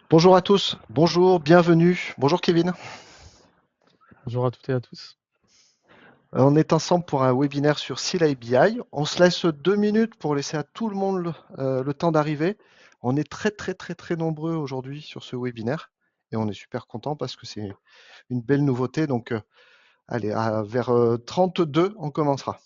Bonjour à tous, bonjour, bienvenue. Bonjour Kevin. Bonjour à toutes et à tous. On est ensemble pour un webinaire sur Sila BI. On se laisse 2 minutes pour laisser à tout le monde le temps d'arriver. On est très nombreux aujourd'hui sur ce webinaire et on est super content parce que c'est une belle nouveauté. Donc allez, vers 32, on commencera.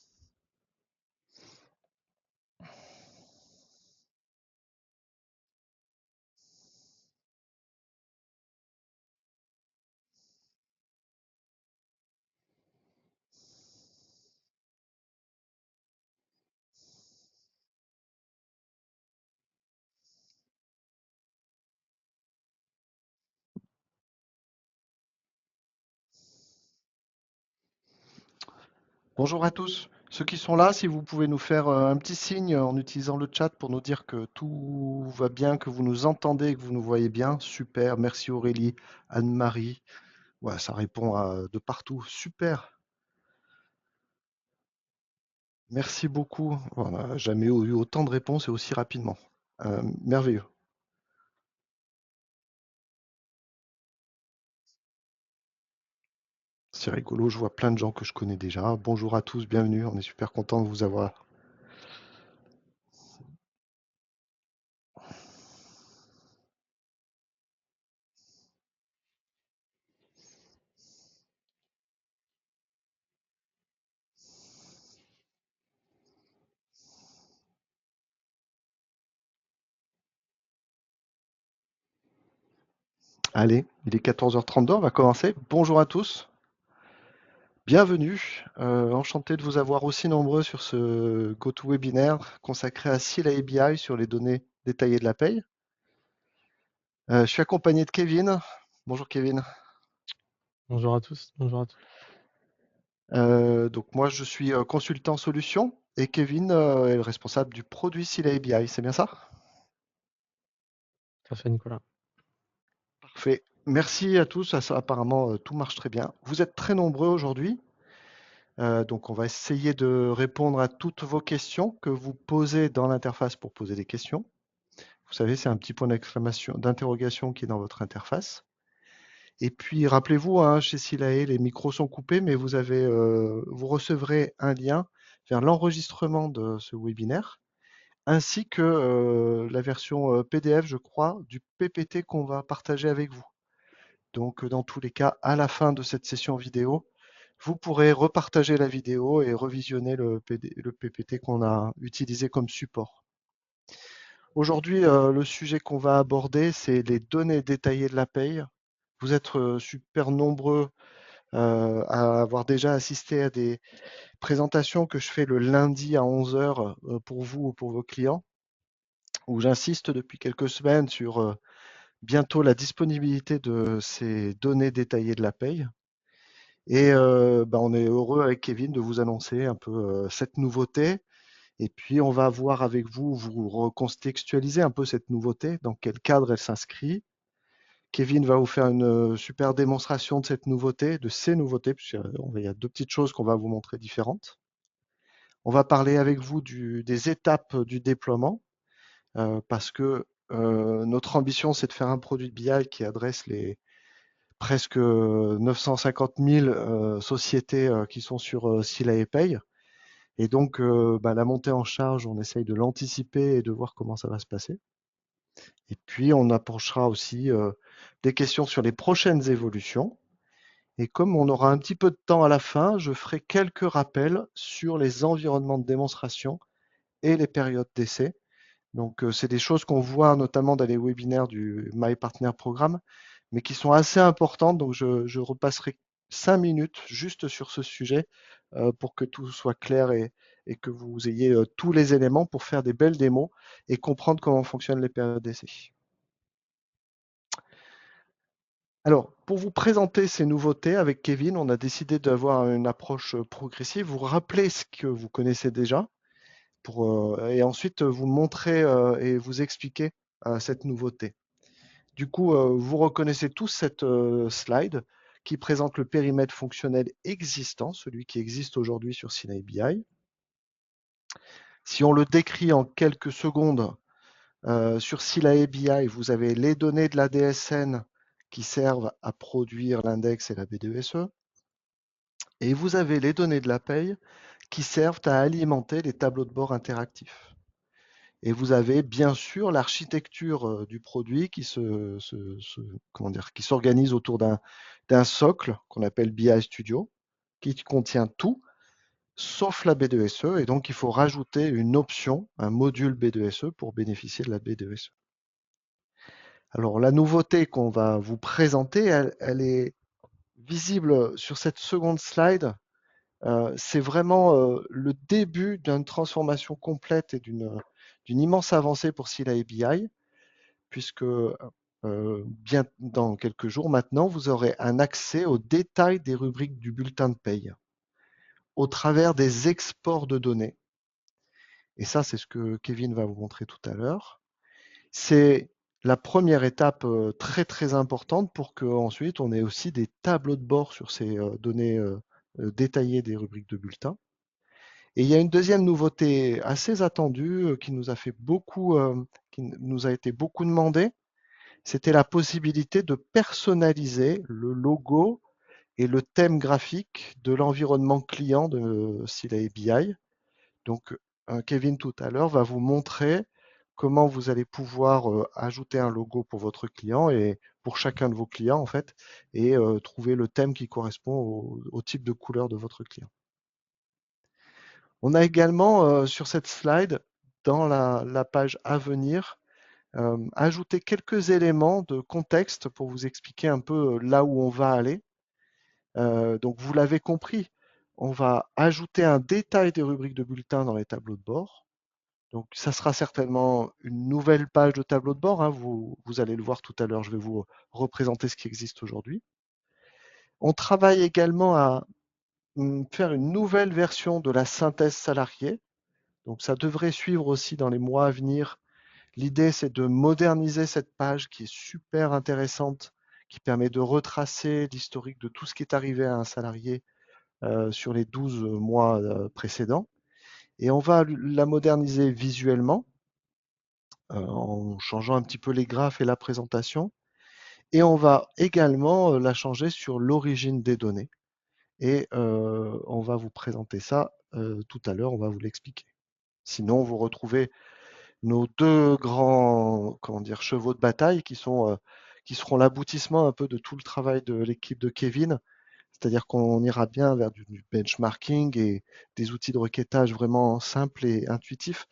Bonjour à tous. Ceux qui sont là, si vous pouvez nous faire un petit signe en utilisant le chat pour nous dire que tout va bien, que vous nous entendez, que vous nous voyez bien, super. Merci Aurélie, Anne-Marie. Ouais, ça répond de partout. Super. Merci beaucoup. On n'a jamais eu autant de réponses et aussi rapidement. Merveilleux. C'est rigolo. Je vois plein de gens que je connais déjà. Bonjour à tous, bienvenue. On est super content de vous avoir. Allez, il est 14h32. On va commencer. Bonjour à tous. Bienvenue. Enchanté de vous avoir aussi nombreux sur ce GoToWebinar consacré à Sila ABI sur les données détaillées de la paye. Je suis accompagné de Kevin. Bonjour Kevin. Bonjour à tous. Bonjour à tous. Donc moi je suis consultant solution et Kevin est le responsable du produit Sila ABI, c'est bien ça? Tout à fait, Nicolas. Parfait. Merci à tous. Apparemment tout marche très bien. Vous êtes très nombreux aujourd'hui, donc on va essayer de répondre à toutes vos questions que vous posez dans l'interface pour poser des questions. Vous savez, c'est un petit point d'exclamation, d'interrogation qui est dans votre interface. Et puis rappelez-vous, hein, chez Silae, les micros sont coupés, mais vous recevrez un lien vers l'enregistrement de ce webinaire, ainsi que la version PDF, je crois, du PPT qu'on va partager avec vous. Donc, dans tous les cas, à la fin de cette session vidéo, vous pourrez repartager la vidéo et revisionner le PPT qu'on a utilisé comme support. Aujourd'hui, le sujet qu'on va aborder, c'est les données détaillées de la paye. Vous êtes super nombreux à avoir déjà assisté à des présentations que je fais le lundi à 11 heures pour vous ou pour vos clients, où j'insiste depuis quelques semaines sur bientôt la disponibilité de ces données détaillées de la paye. Et on est heureux avec Kevin de vous annoncer un peu cette nouveauté. Et puis on va voir avec vous, vous recontextualiser un peu cette nouveauté, dans quel cadre elle s'inscrit. Kevin va vous faire une super démonstration de cette nouveauté, de ces nouveautés, puisqu'il y a deux petites choses qu'on va vous montrer différentes. On va parler avec vous des étapes du déploiement, parce que notre ambition, c'est de faire un produit de BI qui adresse les presque 950 000 sociétés qui sont sur Sila et Pay. Et donc, la montée en charge, on essaye de l'anticiper et de voir comment ça va se passer. Et puis, on approchera aussi des questions sur les prochaines évolutions. Et comme on aura un petit peu de temps à la fin, je ferai quelques rappels sur les environnements de démonstration et les périodes d'essai. Donc, c'est des choses qu'on voit notamment dans les webinaires du My Partner Programme, mais qui sont assez importantes. Donc, je repasserai 5 minutes juste sur ce sujet pour que tout soit clair et que vous ayez tous les éléments pour faire des belles démos et comprendre comment fonctionnent les périodes d'essai. Alors, pour vous présenter ces nouveautés avec Kevin, on a décidé d'avoir une approche progressive. Vous rappelez ce que vous connaissez déjà et ensuite vous montrer et vous expliquer cette nouveauté. Du coup, vous reconnaissez tous cette slide qui présente le périmètre fonctionnel existant, celui qui existe aujourd'hui sur Sinai BI. Si on le décrit en quelques secondes, Sur Sila BI, vous avez les données de la DSN qui servent à produire l'index et la B2SE. Et vous avez les données de la paye qui servent à alimenter les tableaux de bord interactifs. Et vous avez bien sûr l'architecture du produit comment dire, qui s'organise autour d'un socle qu'on appelle BI Studio, qui contient tout, sauf la B2SE. Et donc, il faut rajouter une option, un module B2SE pour bénéficier de la B2SE. Alors, la nouveauté qu'on va vous présenter, elle est visible sur cette seconde slide. C'est vraiment le début d'une transformation complète et d'une immense avancée pour Sila BI, puisque bien dans quelques jours maintenant, vous aurez un accès aux détails des rubriques du bulletin de paye au travers des exports de données. Et ça, c'est ce que Kevin va vous montrer tout à l'heure. C'est la première étape très très importante pour qu'ensuite on ait aussi des tableaux de bord sur ces données détaillées des rubriques de bulletin. Et il y a une deuxième nouveauté assez attendue qui nous a été beaucoup demandée, c'était la possibilité de personnaliser le logo et le thème graphique de l'environnement client de Sila BI. Donc, Kevin tout à l'heure va vous montrer comment vous allez pouvoir ajouter un logo pour votre client et pour chacun de vos clients en fait, et trouver le thème qui correspond au type de couleur de votre client. On a également sur cette slide, dans la page à venir, ajouté quelques éléments de contexte pour vous expliquer un peu là où on va aller. Donc vous l'avez compris, on va ajouter un détail des rubriques de bulletin dans les tableaux de bord. Donc ça sera certainement une nouvelle page de tableau de bord, hein. Vous allez le voir tout à l'heure, je vais vous représenter ce qui existe aujourd'hui. On travaille également à faire une nouvelle version de la synthèse salariée. Donc ça devrait suivre aussi dans les mois à venir. L'idée, c'est de moderniser cette page qui est super intéressante, qui permet de retracer l'historique de tout ce qui est arrivé à un salarié sur les 12 mois précédents. Et on va la moderniser visuellement en changeant un petit peu les graphes et la présentation. Et on va également la changer sur l'origine des données. Et on va vous présenter ça tout à l'heure, on va vous l'expliquer. Sinon, vous retrouvez nos deux grands, comment dire, chevaux de bataille qui seront l'aboutissement un peu de tout le travail de l'équipe de Kevin. C'est-à-dire qu'on ira bien vers du benchmarking et des outils de requêtage vraiment simples et intuitifs.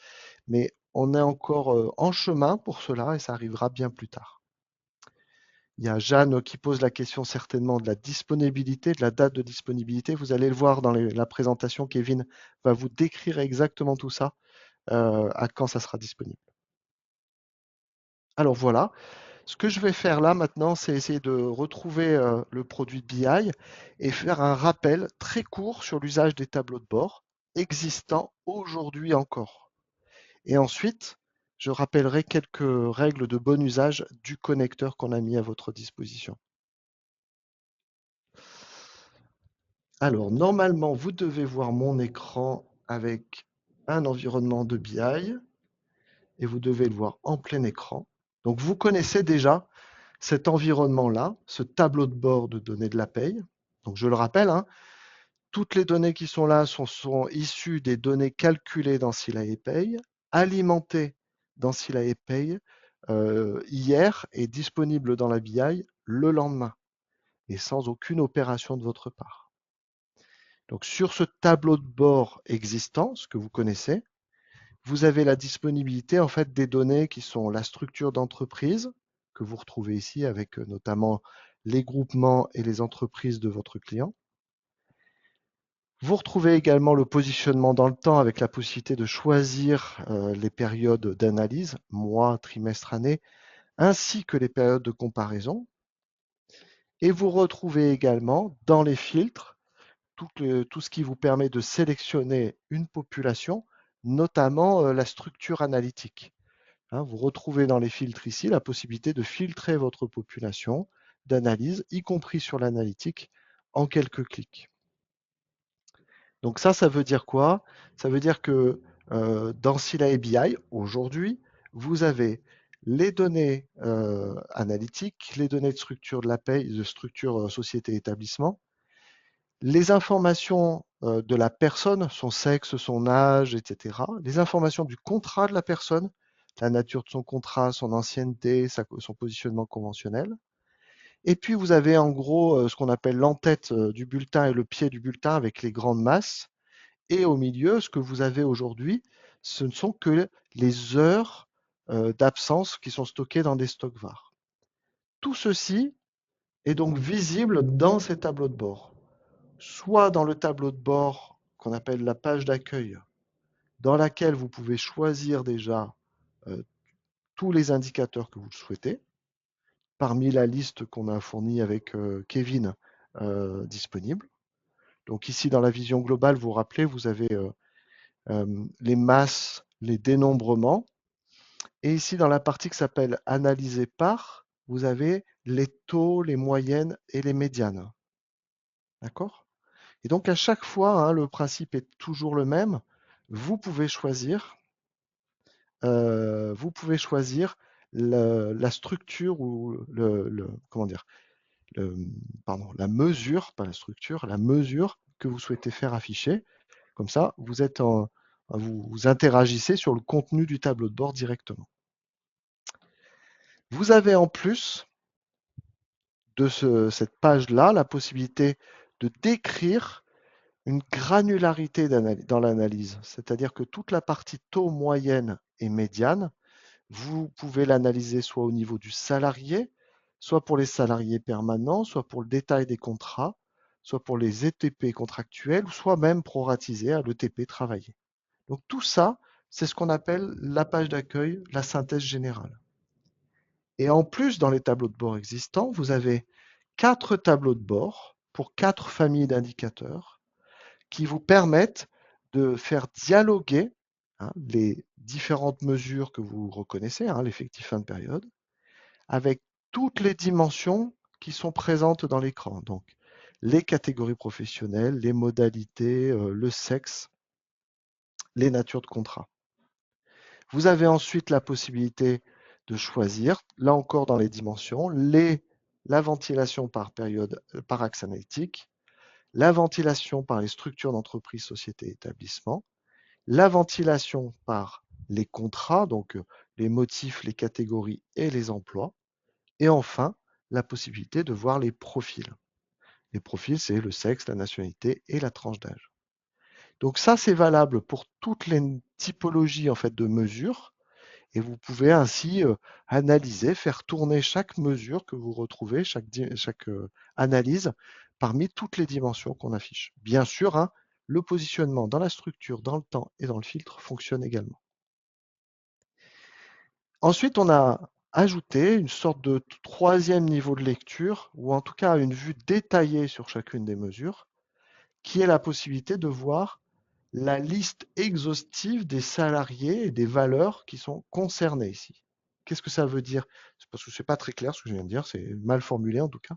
Mais on est encore en chemin pour cela et ça arrivera bien plus tard. Il y a Jeanne qui pose la question certainement de la disponibilité, de la date de disponibilité. Vous allez le voir dans la présentation, Kevin va vous décrire exactement tout ça, à quand ça sera disponible. Alors voilà, ce que je vais faire là maintenant, c'est essayer de retrouver le produit BI et faire un rappel très court sur l'usage des tableaux de bord existants aujourd'hui encore. Et ensuite, je rappellerai quelques règles de bon usage du connecteur qu'on a mis à votre disposition. Alors, normalement, vous devez voir mon écran avec un environnement de BI et vous devez le voir en plein écran. Donc, vous connaissez déjà cet environnement-là, ce tableau de bord de données de la paye. Donc, je le rappelle, hein, toutes les données qui sont là sont issues des données calculées dans Sila Paye, alimentées dans Sila Paye hier et disponibles dans la BI le lendemain et sans aucune opération de votre part. Donc sur ce tableau de bord existant, ce que vous connaissez, vous avez la disponibilité en fait des données qui sont la structure d'entreprise que vous retrouvez ici avec notamment les groupements et les entreprises de votre client. Vous retrouvez également le positionnement dans le temps avec la possibilité de choisir les périodes d'analyse, mois, trimestre, année, ainsi que les périodes de comparaison. Et vous retrouvez également dans les filtres tout ce qui vous permet de sélectionner une population, notamment la structure analytique. Hein, vous retrouvez dans les filtres ici la possibilité de filtrer votre population d'analyse, y compris sur l'analytique, en quelques clics. Donc ça veut dire quoi? Ça veut dire que dans Sila BI, aujourd'hui, vous avez les données analytiques, les données de structure de la paye, de structure société-établissement, les informations de la personne, son sexe, son âge, etc. Les informations du contrat de la personne, la nature de son contrat, son ancienneté, son positionnement conventionnel. Et puis vous avez en gros ce qu'on appelle l'entête du bulletin et le pied du bulletin avec les grandes masses. Et au milieu, ce que vous avez aujourd'hui, ce ne sont que les heures d'absence qui sont stockées dans des stocks VAR. Tout ceci est donc visible dans ces tableaux de bord. Soit dans le tableau de bord qu'on appelle la page d'accueil, dans laquelle vous pouvez choisir déjà euh, tous les indicateurs que vous souhaitez, parmi la liste qu'on a fournie avec Kevin disponible. Donc ici, dans la vision globale, vous vous rappelez, vous avez les masses, les dénombrements. Et ici, dans la partie qui s'appelle analyser par, vous avez les taux, les moyennes et les médianes. D'accord? Et donc, à chaque fois, hein, le principe est toujours le même. Vous pouvez choisir, la structure ou comment dire, pardon, la mesure, pas la structure, la mesure que vous souhaitez faire afficher. Comme ça, vous interagissez sur le contenu du tableau de bord directement. Vous avez en plus de cette page-là la possibilité de décrire une granularité dans l'analyse, c'est-à-dire que toute la partie taux, moyenne et médiane, vous pouvez l'analyser soit au niveau du salarié, soit pour les salariés permanents, soit pour le détail des contrats, soit pour les ETP contractuels, ou soit même proratisé à l'ETP travaillé. Donc tout ça, c'est ce qu'on appelle la page d'accueil, la synthèse générale. Et en plus, dans les tableaux de bord existants, vous avez 4 tableaux de bord pour 4 familles d'indicateurs qui vous permettent de faire dialoguer les différentes mesures que vous reconnaissez, l'effectif fin de période, avec toutes les dimensions qui sont présentes dans l'écran. Donc, les catégories professionnelles, les modalités, le sexe, les natures de contrat. Vous avez ensuite la possibilité de choisir, là encore dans les dimensions, la ventilation par période, par axe analytique, la ventilation par les structures d'entreprise, société, établissement, la ventilation par les contrats, donc les motifs, les catégories et les emplois, et enfin la possibilité de voir les profils. Les profils, c'est le sexe, la nationalité et la tranche d'âge. Donc ça, c'est valable pour toutes les typologies en fait de mesures. Et vous pouvez ainsi analyser, faire tourner chaque mesure que vous retrouvez, chaque analyse parmi toutes les dimensions qu'on affiche. Bien sûr, hein, le positionnement dans la structure, dans le temps et dans le filtre fonctionne également. Ensuite, on a ajouté une sorte de troisième niveau de lecture, ou en tout cas une vue détaillée sur chacune des mesures, qui est la possibilité de voir la liste exhaustive des salariés et des valeurs qui sont concernées ici. Qu'est-ce que ça veut dire? C'est parce que c'est pas très clair ce que je viens de dire, c'est mal formulé en tout cas.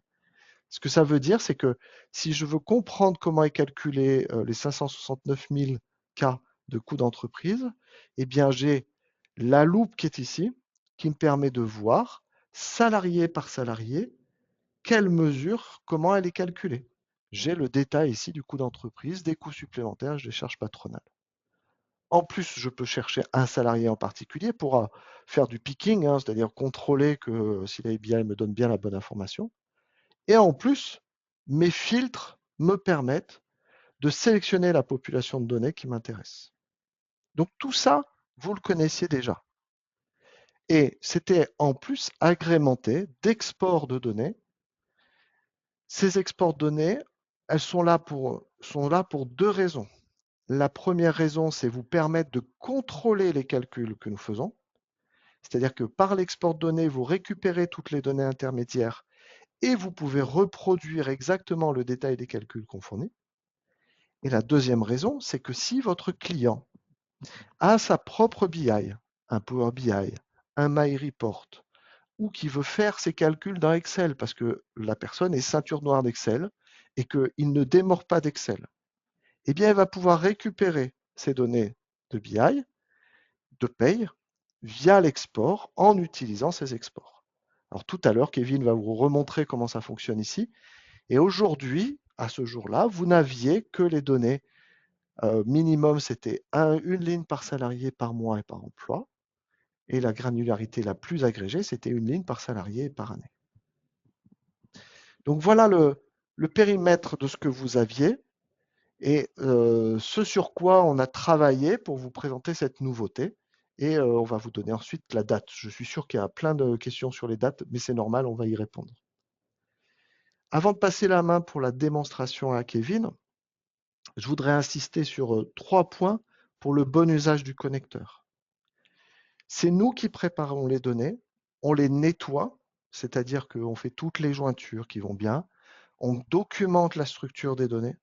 Ce que ça veut dire, c'est que si je veux comprendre comment est calculé les 569 000 cas de coûts d'entreprise, eh bien j'ai la loupe qui est ici, qui me permet de voir, salarié par salarié, quelle mesure, comment elle est calculée. J'ai le détail ici du coût d'entreprise, des coûts supplémentaires, des charges patronales. En plus, je peux chercher un salarié en particulier pour faire du picking, c'est-à-dire contrôler que si la ABI me donne bien la bonne information. Et en plus, mes filtres me permettent de sélectionner la population de données qui m'intéresse. Donc tout ça, vous le connaissiez déjà. Et c'était en plus agrémenté d'exports de données. Ces exports de données, elles sont là pour 2 raisons. La première raison, c'est vous permettre de contrôler les calculs que nous faisons. C'est-à-dire que par l'export de données, vous récupérez toutes les données intermédiaires et vous pouvez reproduire exactement le détail des calculs qu'on fournit. Et la deuxième raison, c'est que si votre client a sa propre BI, un Power BI, un MyReport, ou qui veut faire ses calculs dans Excel, parce que la personne est ceinture noire d'Excel et qu'il ne démord pas d'Excel, eh bien, elle va pouvoir récupérer ces données de BI, de paye, via l'export en utilisant ces exports. Alors tout à l'heure, Kevin va vous remontrer comment ça fonctionne ici. Et aujourd'hui, à ce jour-là, vous n'aviez que les données minimum, c'était une ligne par salarié par mois et par emploi. Et la granularité la plus agrégée, c'était une ligne par salarié et par année. Donc voilà le périmètre de ce que vous aviez et ce sur quoi on a travaillé pour vous présenter cette nouveauté. Et on va vous donner ensuite la date. Je suis sûr qu'il y a plein de questions sur les dates, mais c'est normal, on va y répondre. Avant de passer la main pour la démonstration à Kevin, je voudrais insister sur 3 points pour le bon usage du connecteur. C'est nous qui préparons les données, on les nettoie, c'est-à-dire qu'on fait toutes les jointures qui vont bien, on documente la structure des données,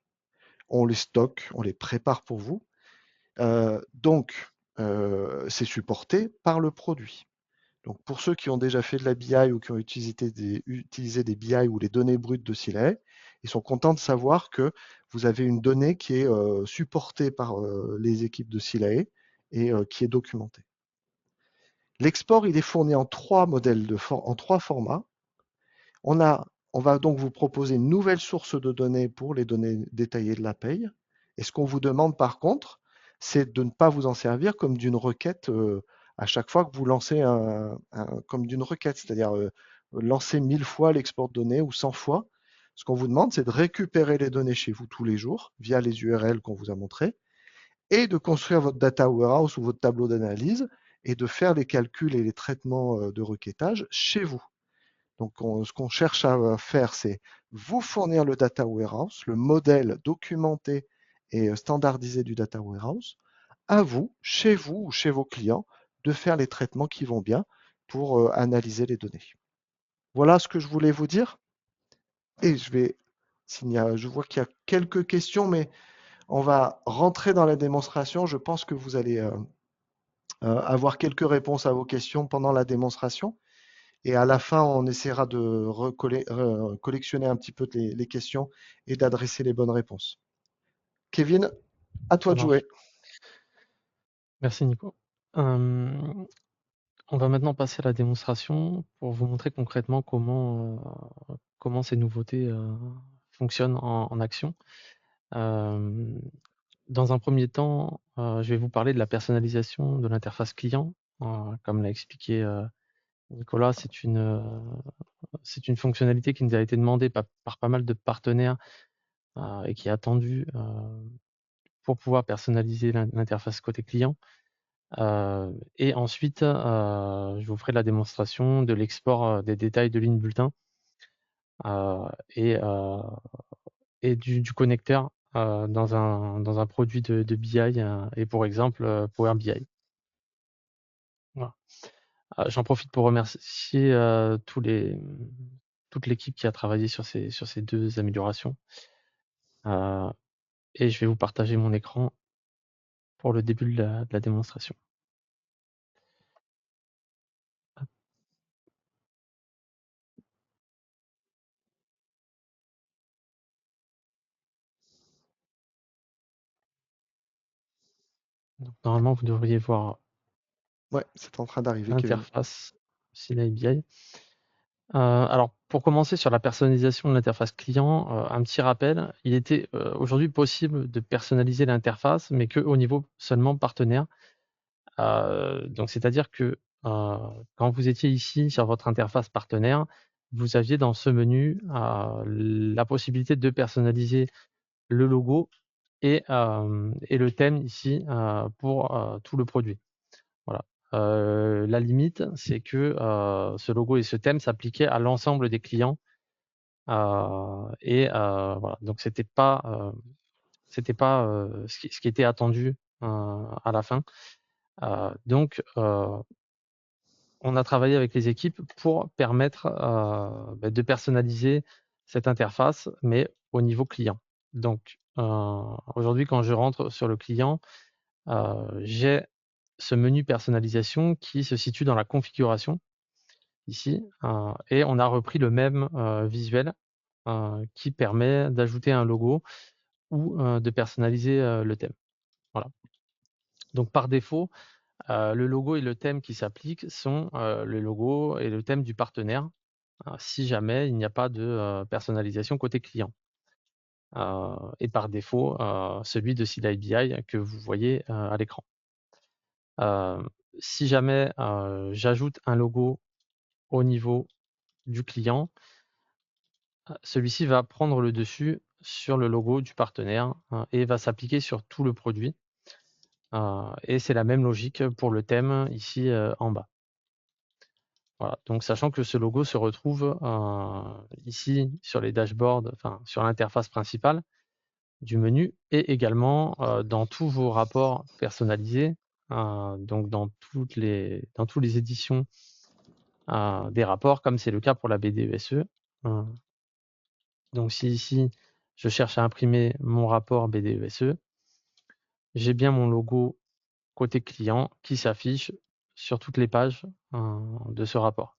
on les stocke, on les prépare pour vous. C'est supporté par le produit. Donc, pour ceux qui ont déjà fait de la BI ou qui ont utilisé des BI ou les données brutes de Silay, ils sont contents de savoir que vous avez une donnée qui est supportée par les équipes de Silay et qui est documentée. L'export, il est fourni en 3 formats. On va donc vous proposer une nouvelle source de données pour les données détaillées de la paye. Et ce qu'on vous demande par contre, c'est de ne pas vous en servir comme d'une requête à chaque fois que vous lancez comme d'une requête, c'est-à-dire lancer 1000 fois l'export de données ou 100 fois. Ce qu'on vous demande, c'est de récupérer les données chez vous tous les jours via les URL qu'on vous a montrés et de construire votre data warehouse ou votre tableau d'analyse et de faire les calculs et les traitements de requêtage chez vous. Donc, ce qu'on cherche à faire, c'est vous fournir le data warehouse, le modèle documenté et standardisé du data warehouse, à vous, chez vous ou chez vos clients, de faire les traitements qui vont bien pour analyser les données. Voilà ce que je voulais vous dire. Et je vois qu'il y a quelques questions, mais on va rentrer dans la démonstration. Je pense que vous allez avoir quelques réponses à vos questions pendant la démonstration. Et à la fin, on essaiera de collectionner un petit peu les questions et d'adresser les bonnes réponses. Kevin, à toi Ça de jouer. marche. Merci Nico. On va maintenant passer à la démonstration pour vous montrer concrètement comment ces nouveautés fonctionnent en action. Dans un premier temps, je vais vous parler de la personnalisation de l'interface client. Comme l'a expliqué Nicolas, c'est une fonctionnalité qui nous a été demandée par pas mal de partenaires et qui est attendue pour pouvoir personnaliser l'interface côté client. Et ensuite, je vous ferai la démonstration de l'export des détails de ligne bulletin euh, et, euh, et du connecteur dans un produit de BI et pour exemple Power BI. Voilà. J'en profite pour remercier toute l'équipe qui a travaillé sur ces 2 améliorations. Et je vais vous partager mon écran pour le début de la démonstration. Donc, normalement, vous devriez voir Ouais, c'est en train d'arriver, Kevin. l'interface Silay BI. Alors, pour commencer sur la personnalisation de l'interface client, un petit rappel, il était aujourd'hui possible de personnaliser l'interface, mais qu'au niveau seulement partenaire. Donc, c'est-à-dire que quand vous étiez ici sur votre interface partenaire, vous aviez dans ce menu la possibilité de personnaliser le logo et le thème ici pour tout le produit. Voilà. La limite, c'est que ce logo et ce thème s'appliquaient à l'ensemble des clients. Voilà. Donc c'était pas ce qui était attendu à la fin. Donc on a travaillé avec les équipes pour permettre de personnaliser cette interface, mais au niveau client. Donc aujourd'hui, quand je rentre sur le client, j'ai ce menu personnalisation qui se situe dans la configuration ici, et on a repris le même visuel qui permet d'ajouter un logo ou de personnaliser le thème. Voilà. Donc par défaut, Le logo et le thème qui s'appliquent sont le logo et le thème du partenaire, si jamais il n'y a pas de personnalisation côté client. Et par défaut, celui de CLI que vous voyez à l'écran. Si jamais j'ajoute un logo au niveau du client, celui-ci va prendre le dessus sur le logo du partenaire et va s'appliquer sur tout le produit. Et c'est la même logique pour le thème ici en bas. Voilà. Donc sachant que ce logo se retrouve ici sur les dashboards, enfin sur l'interface principale du menu et également dans tous vos rapports personnalisés, donc dans tous les éditions des rapports, comme c'est le cas pour la BDESE. Donc si ici je cherche à imprimer mon rapport BDESE, j'ai bien mon logo côté client qui s'affiche sur toutes les pages de ce rapport.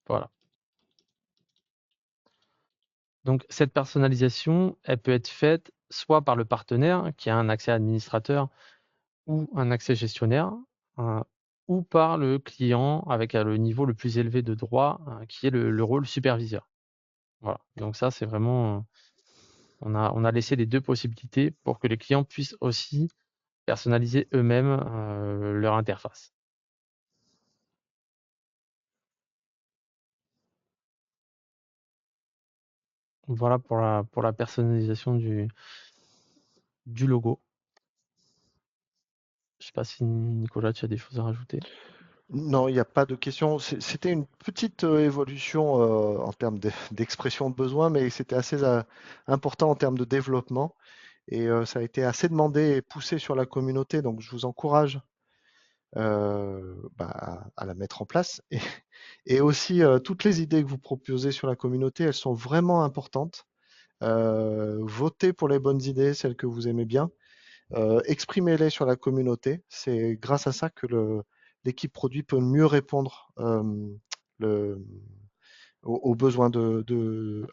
Voilà. Donc cette personnalisation, elle peut être faite soit par le partenaire qui a un accès administrateur ou un accès gestionnaire, ou par le client avec le niveau le plus élevé de droit qui est le rôle superviseur. Voilà. Donc ça, c'est vraiment, on a laissé les deux possibilités pour que les clients puissent aussi personnaliser eux-mêmes leur interface. Voilà pour la personnalisation du logo. Je ne sais pas si Nicolas, tu as des choses à rajouter. Non, il n'y a pas de question. C'était une petite évolution en termes d'expression de besoin, mais c'était assez important en termes de développement. Et ça a été assez demandé et poussé sur la communauté. Donc, je vous encourage à la mettre en place. Et aussi, toutes les idées que vous proposez sur la communauté, elles sont vraiment importantes. Votez pour les bonnes idées, celles que vous aimez bien. Exprimez-les sur la communauté. C'est grâce à ça que l'équipe produit peut mieux répondre le- aux besoins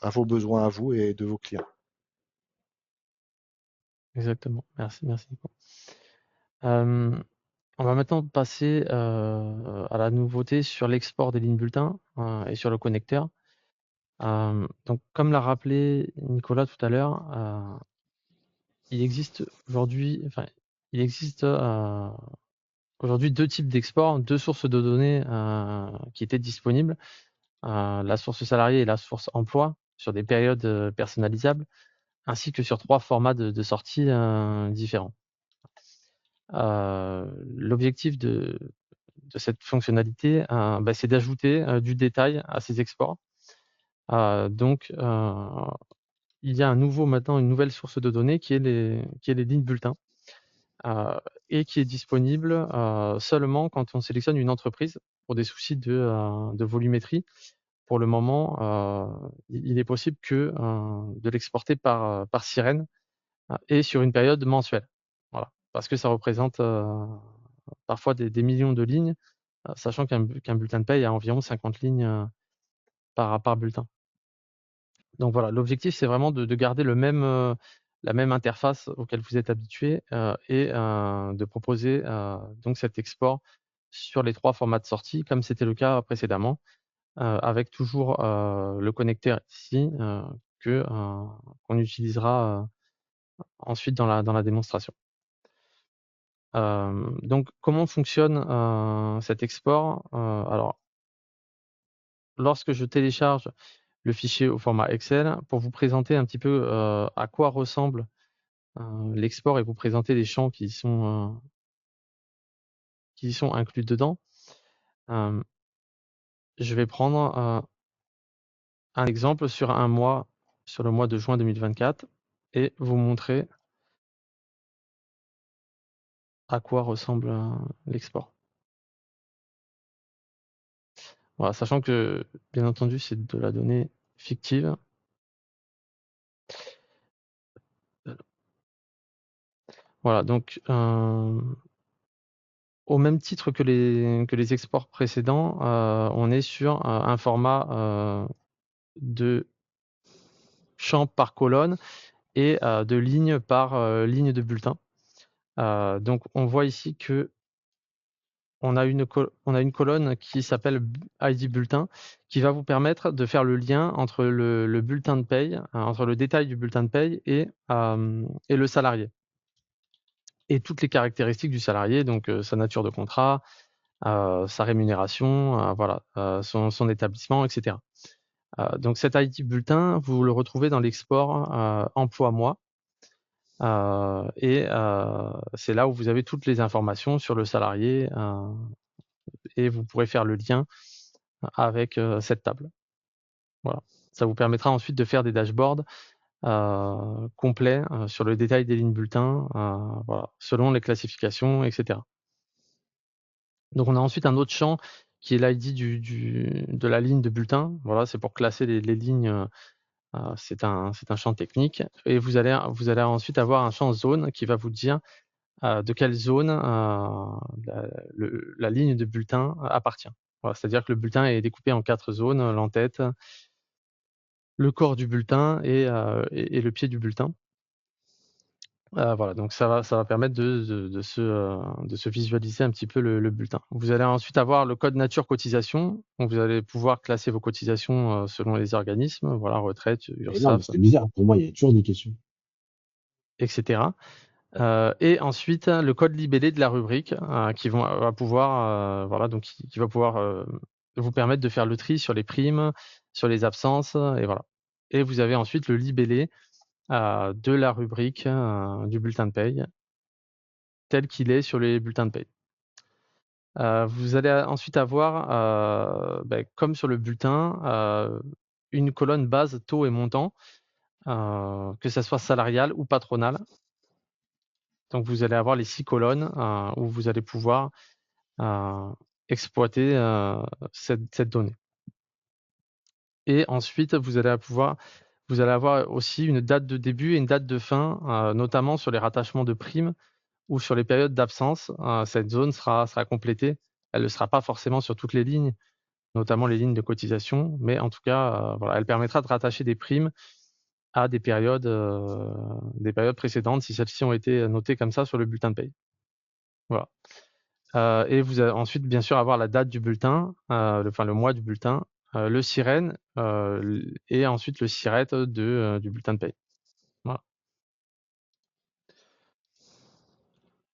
à vos besoins à vous et de vos clients. Exactement. Merci, merci Nico. On va maintenant passer à la nouveauté sur l'export des lignes bulletins et sur le connecteur. Donc, comme l'a rappelé Nicolas tout à l'heure, il existe aujourd'hui, enfin, il existe aujourd'hui deux types d'export, deux sources de données qui étaient disponibles, la source salarié et la source emploi sur des périodes personnalisables, ainsi que sur trois formats de sortie différents. L'objectif de cette fonctionnalité, c'est d'ajouter du détail à ces exports. Donc, il y a maintenant une nouvelle source de données qui est les lignes bulletins et qui est disponible seulement quand on sélectionne une entreprise pour des soucis de volumétrie. Pour le moment, il est possible que de l'exporter par sirène et sur une période mensuelle. Voilà, parce que ça représente parfois des millions de lignes, sachant qu'un bulletin de paye a environ 50 lignes par bulletin. Donc voilà, l'objectif, c'est vraiment de garder la même interface auquel vous êtes habitué et de proposer donc cet export sur les trois formats de sortie, comme c'était le cas précédemment, avec toujours le connecteur ici qu'on utilisera ensuite dans la démonstration. Donc comment fonctionne cet export? Alors, lorsque je télécharge le fichier au format Excel, pour vous présenter un petit peu à quoi ressemble l'export et vous présenter les champs qui y sont inclus dedans, je vais prendre un exemple sur un mois, sur le mois de juin 2024, et vous montrer à quoi ressemble l'export. Voilà, sachant que, bien entendu, c'est de la donnée fictive. Voilà, donc au même titre que les exports précédents, on est sur un format de champ par colonne et de ligne par ligne de bulletin. Donc on voit ici que on a une colonne qui s'appelle ID bulletin, qui va vous permettre de faire le lien entre le bulletin de paye, entre le détail du bulletin de paye et le salarié. Et toutes les caractéristiques du salarié, donc sa nature de contrat, sa rémunération, voilà, son établissement, etc. Donc cet ID bulletin, vous le retrouvez dans l'export emploi-mois. Et c'est là où vous avez toutes les informations sur le salarié et vous pourrez faire le lien avec cette table. Voilà. Ça vous permettra ensuite de faire des dashboards complets sur le détail des lignes bulletins, voilà, selon les classifications, etc. Donc on a ensuite un autre champ qui est l'ID de la ligne de bulletin. Voilà, c'est pour classer les lignes. C'est un champ technique. Et vous allez ensuite avoir un champ zone qui va vous dire de quelle zone la ligne de bulletin appartient. Voilà, c'est-à-dire que le bulletin est découpé en 4 zones, l'entête, le corps du bulletin et le pied du bulletin. Voilà, donc ça va permettre de se visualiser un petit peu le bulletin. Vous allez ensuite avoir le code nature cotisation, donc vous allez pouvoir classer vos cotisations selon les organismes, voilà, retraite, Et non, mais URSSAF, c'était bizarre. Pour moi, il y a toujours des questions. etc. Et ensuite le code libellé de la rubrique va pouvoir voilà, donc qui va pouvoir vous permettre de faire le tri sur les primes, sur les absences, et voilà. Et vous avez ensuite le libellé de la rubrique du bulletin de paye tel qu'il est sur les bulletins de paye. Vous allez ensuite avoir, comme sur le bulletin, une colonne base, taux et montant, que ça soit salarial ou patronal. Donc vous allez avoir les 6 colonnes où vous allez pouvoir exploiter cette donnée. Et ensuite, vous allez avoir aussi une date de début et une date de fin, notamment sur les rattachements de primes ou sur les périodes d'absence. Cette zone sera complétée. Elle ne sera pas forcément sur toutes les lignes, notamment les lignes de cotisation, mais en tout cas, voilà, elle permettra de rattacher des primes à des périodes précédentes si celles-ci ont été notées comme ça sur le bulletin de paye. Voilà. Et vous allez ensuite, bien sûr, avoir la date du bulletin, le mois du bulletin, le SIREN et ensuite le SIRET du bulletin de paye. Voilà.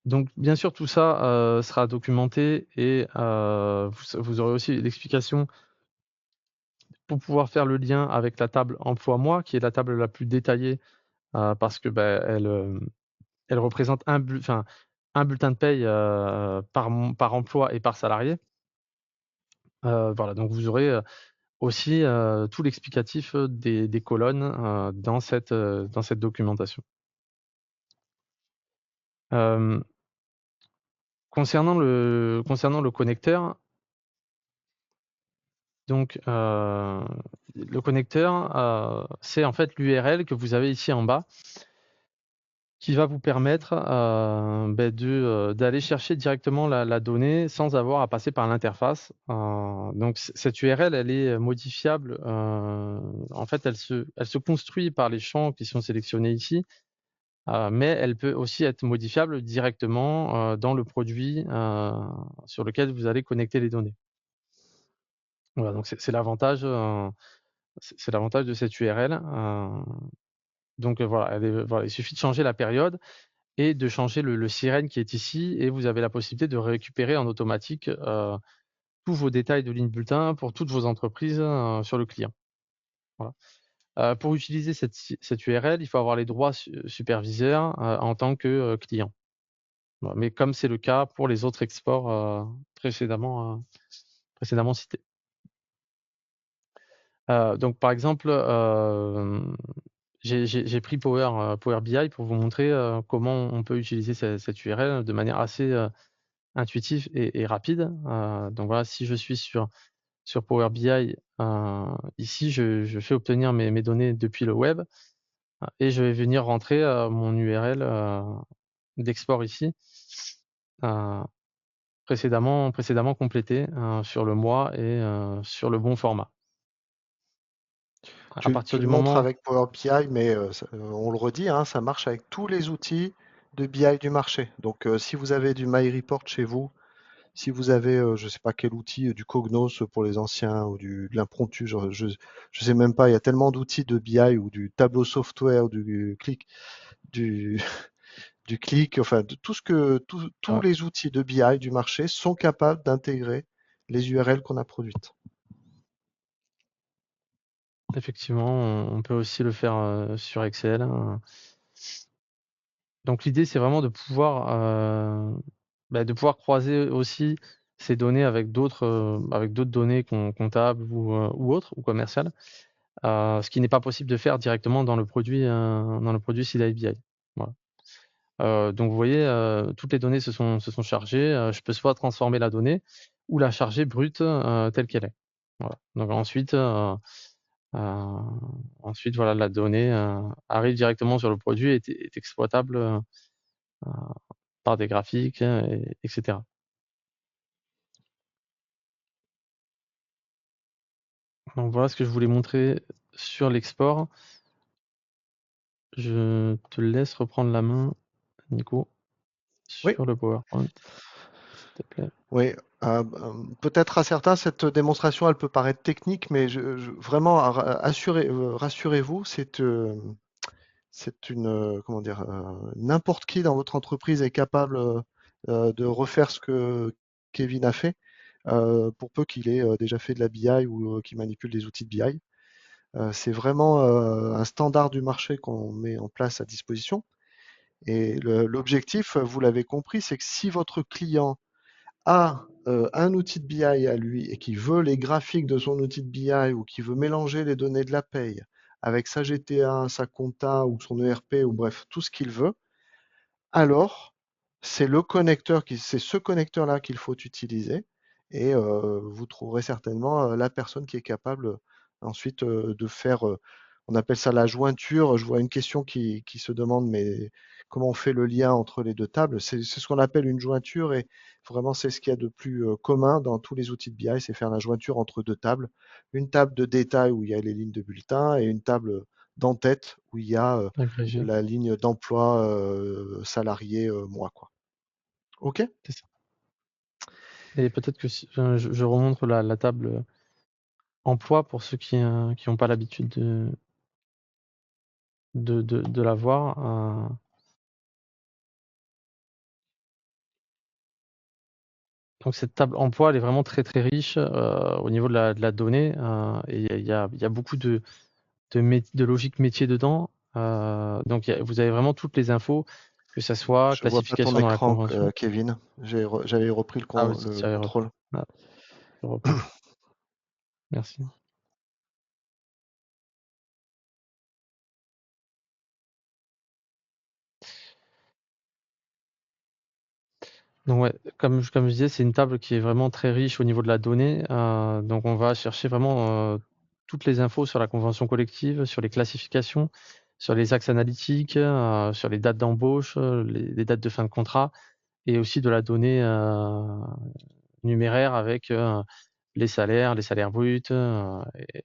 Donc, bien sûr, tout ça sera documenté et vous aurez aussi l'explication pour pouvoir faire le lien avec la table emploi-mois, qui est la table la plus détaillée parce que elle représente un bulletin de paye par emploi et par salarié. Voilà, donc vous aurez aussi tout l'explicatif des colonnes dans cette documentation. Concernant le connecteur, donc le connecteur, c'est en fait l'URL que vous avez ici en bas qui va vous permettre d'aller chercher directement la donnée sans avoir à passer par l'interface. Donc cette URL, elle est modifiable. En fait, elle se construit par les champs qui sont sélectionnés ici, mais elle peut aussi être modifiable directement dans le produit sur lequel vous allez connecter les données. Voilà, donc c'est l'avantage de cette URL. Donc voilà, il suffit de changer la période et de changer le sirène qui est ici, et vous avez la possibilité de récupérer en automatique tous vos détails de ligne bulletin pour toutes vos entreprises sur le client. Voilà. Pour utiliser cette URL, il faut avoir les droits superviseurs en tant que client. Voilà. Mais comme c'est le cas pour les autres exports précédemment cités. Donc par exemple, j'ai pris Power BI pour vous montrer comment on peut utiliser cette URL de manière assez intuitive et rapide. Donc voilà, si je suis sur Power BI, ici je fais obtenir mes données depuis le web et je vais venir rentrer mon URL d'export ici, précédemment complété sur le mois et sur le bon format. À Tu partir le du montres moment avec Power BI, mais on le redit, hein, ça marche avec tous les outils de BI du marché. Donc si vous avez du MyReport chez vous, Si vous avez, je ne sais pas quel outil, du Cognos pour les anciens ou de l'Impromptu, je sais même pas, il y a tellement d'outils de BI ou du tableau software, du, du Click, enfin de tout ce que tous Ouais, les outils de BI du marché sont capables d'intégrer les URL qu'on a produites. effectivement, on peut aussi le faire sur Excel, hein. Donc l'idée, c'est vraiment de pouvoir croiser aussi ces données avec d'autres données comptables ou autres, ou commerciales, ce qui n'est pas possible de faire directement dans le produit CDI BI. Voilà. Donc vous voyez, toutes les données se sont chargées. Je peux soit transformer la donnée ou la charger brute, telle qu'elle est. Voilà. Donc ensuite voilà, la donnée, arrive directement sur le produit et est exploitable, heu, par des graphiques, et cetera. Donc voilà ce que je voulais montrer sur l'export. Je te laisse reprendre la main, Nico, Oui, sur le PowerPoint, s'il te plaît. oui. Peut-être à certains, cette démonstration, elle peut paraître technique, mais vraiment, rassurez-vous, c'est une, comment dire, n'importe qui dans votre entreprise est capable de refaire ce que Kevin a fait, pour peu qu'il ait déjà fait de la BI ou qu'il manipule des outils de BI. C'est vraiment un standard du marché qu'on met en place à disposition. Et l'objectif, vous l'avez compris, c'est que si votre client a un outil de BI à lui et qui veut les graphiques de son outil de BI ou qui veut mélanger les données de la paye avec sa GTA, sa compta ou son ERP ou bref, tout ce qu'il veut, alors c'est ce connecteur-là qu'il faut utiliser et vous trouverez certainement la personne qui est capable ensuite de faire, on appelle ça la jointure. Je vois une question qui se demande, mais comment on fait le lien entre les deux tables? C'est ce qu'on appelle une jointure et vraiment c'est ce qu'il y a de plus commun dans tous les outils de BI, c'est faire la jointure entre deux tables. Une table de détail où il y a les lignes de bulletin et une table d'en-tête où il y a Agrégé, la ligne d'emploi salarié mois, quoi. OK? c'est ça. Et peut-être que si je remontre la table, emploi pour ceux qui ont pas l'habitude de la voir, donc cette table emploi, elle est vraiment très, très riche, au niveau de la donnée, et il y a beaucoup de logique métier dedans. Donc vous avez vraiment toutes les infos, que ça soit Je vois pas ton classification dans la écran, convention. Kevin. J'avais repris Ah oui, le j'avais repris. contrôle. Ah, j'ai repris. Merci. Donc ouais, comme je disais, c'est une table qui est vraiment très riche au niveau de la donnée. Donc on va chercher vraiment, toutes les infos sur la convention collective, sur les classifications, sur les axes analytiques, sur les dates d'embauche, les dates de fin de contrat, et aussi de la donnée, numéraire avec, les salaires bruts,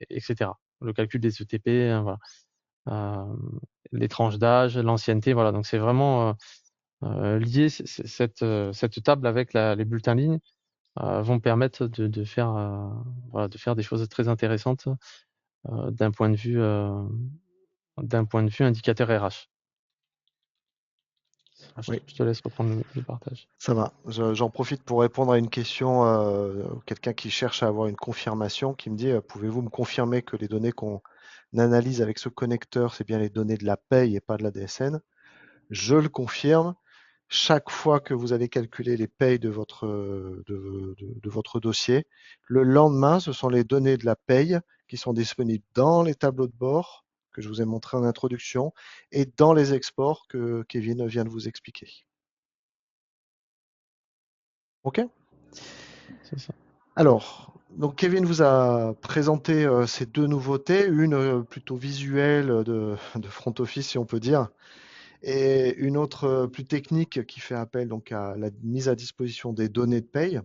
et Le calcul des ETP, voilà. Les tranches d'âge, l'ancienneté, voilà. Donc c'est vraiment, lié, cette table avec les bulletins lignes, vont permettre voilà, de faire des choses très intéressantes, d'un point de vue, indicateur RH. Ah, Oui, je te laisse reprendre le partage. ça va. J'en profite pour répondre à une question, quelqu'un qui cherche à avoir une confirmation, qui me dit, pouvez-vous me confirmer que les données qu'on analyse avec ce connecteur, c'est bien les données de la paye et pas de la DSN? Je le confirme. Chaque fois que vous allez calculer les payes de votre dossier, le lendemain, ce sont les données de la paye qui sont disponibles dans les tableaux de bord que je vous ai montré en introduction et dans les exports que Kevin vient de vous expliquer. OK? C'est ça. Alors, donc Kevin vous a présenté ces deux nouveautés, une plutôt visuelle de front office, si on peut dire, et une autre plus technique qui fait appel donc à la mise à disposition des données de paye.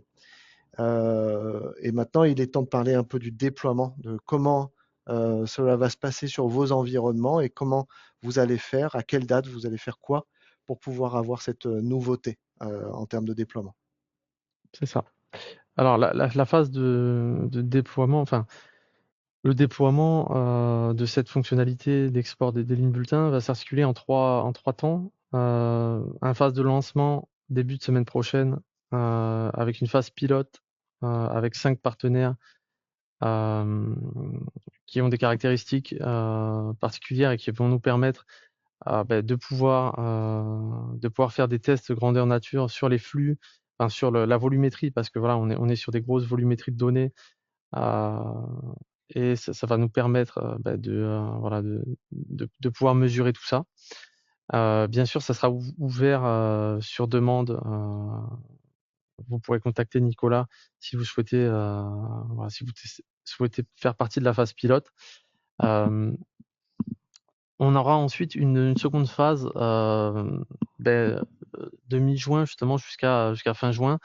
Et maintenant, il est temps de parler un peu du déploiement, de comment cela va se passer sur vos environnements et comment vous allez faire, à quelle date vous allez faire quoi pour pouvoir avoir cette nouveauté en termes de déploiement. C'est ça. Alors la phase de déploiement, enfin le déploiement de cette fonctionnalité d'export des lignes bulletins va s'articuler en trois temps. Un phase de lancement début de semaine prochaine, avec une phase pilote, avec 5 partenaires, hem, qui ont des caractéristiques, particulières et qui vont nous permettre, de pouvoir faire des tests grandeur nature sur les flux, enfin sur la volumétrie parce que voilà, on est sur des grosses volumétries de données. Heu et ça va nous permettre, voilà, de pouvoir mesurer tout ça. Bien sûr, ça sera ouvert, sur demande. Vous pourrez contacter Nicolas si vous souhaitez, voilà, si vous souhaitez faire partie de la phase pilote. Hem, on aura ensuite une seconde phase, de mi-juin justement jusqu'à fin juin,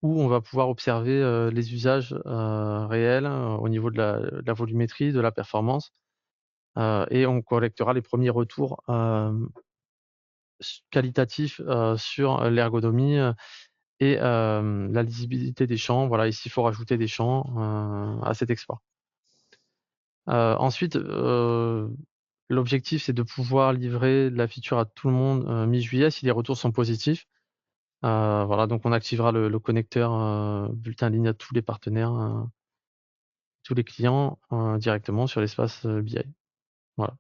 où on va pouvoir observer, les usages, réels, au niveau de la volumétrie, de la performance. Et on collectera les premiers retours, qualitatifs, sur l'ergonomie, et la lisibilité des champs, voilà, et s'il faut rajouter des champs, à cet export. Ensuite, l'objectif, c'est de pouvoir livrer la feature à tout le monde, mi-juillet si les retours sont positifs. Voilà, donc on activera le connecteur, bulletin en ligne à tous les partenaires, tous les clients, directement sur l'espace, BI. Voilà,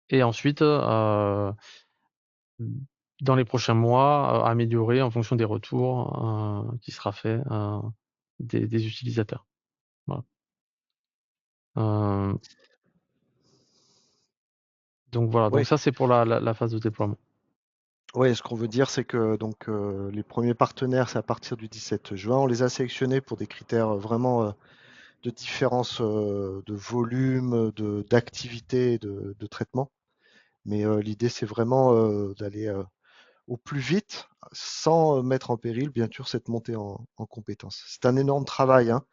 et ensuite, dans les prochains mois, améliorer en fonction des retours, qui sera fait, des utilisateurs. Voilà. Heu, donc voilà, Oui, donc ça c'est pour la phase de déploiement. ouais, ce qu'on veut dire, c'est que donc les premiers partenaires, c'est à partir du 17 juin. On les a sélectionnés pour des critères vraiment de différence de volume, d'activité, de traitement. Mais l'idée, c'est vraiment d'aller au plus vite, sans mettre en péril, bien sûr, cette montée en compétences. C'est un énorme travail, hein,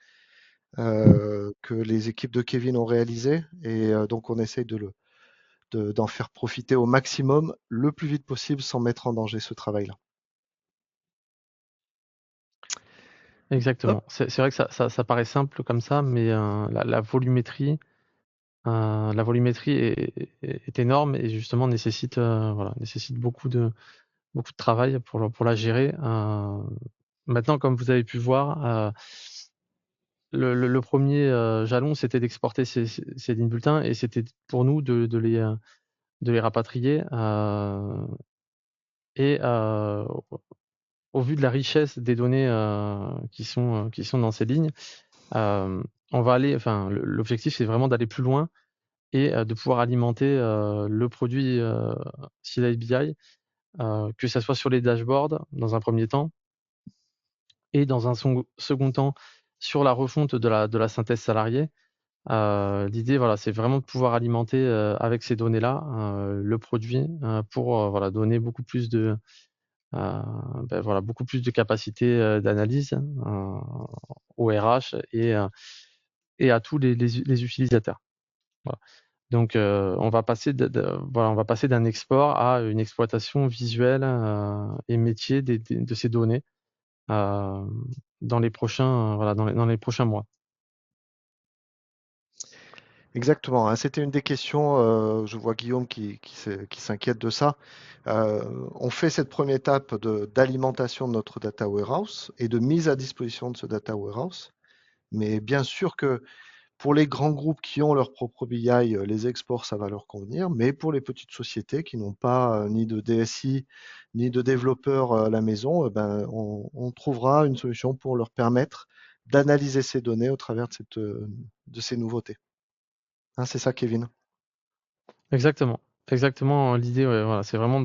que les équipes de Kevin ont réalisé, et donc on essaye d'en faire profiter au maximum, le plus vite possible, sans mettre en danger ce travail-là. Hop, Exactement. C'est vrai que ça paraît simple comme ça, mais la volumétrie, est énorme et justement nécessite, voilà, nécessite beaucoup de travail pour la gérer. Maintenant, comme vous avez pu voir, le 1er jalon, c'était d'exporter ces lignes bulletins et c'était pour nous de les rapatrier, et au vu de la richesse des données, qui sont dans ces lignes, hem, on va aller enfin l'objectif, c'est vraiment d'aller plus loin et de pouvoir alimenter, le produit, CLI BI, que ça soit sur les dashboards dans un premier temps et dans un second temps sur la refonte de la synthèse salariée. L'idée, voilà, c'est vraiment de pouvoir alimenter, avec ces données-là, le produit, pour, voilà, donner heu, beaucoup plus de capacité, d'analyse, aux RH et à tous les utilisateurs. Voilà. Donc, on va passer d'un export à une exploitation visuelle, et métier de ces données, hem, dans les prochains, voilà, dans les prochains mois. exactement, hein. C'était une des questions, je vois Guillaume qui s'inquiète de ça. On fait cette première étape d'alimentation de notre data warehouse et de mise à disposition de ce data warehouse. Mais bien sûr que pour les grands groupes qui ont leur propre BI, les exports, ça va leur convenir. Mais pour les petites sociétés qui n'ont pas ni de DSI, ni de développeurs à la maison, ben, on trouvera une solution pour leur permettre d'analyser ces données au travers de ces nouveautés. Hein, c'est ça, Kevin? Exactement, exactement, l'idée, ouais, voilà, c'est vraiment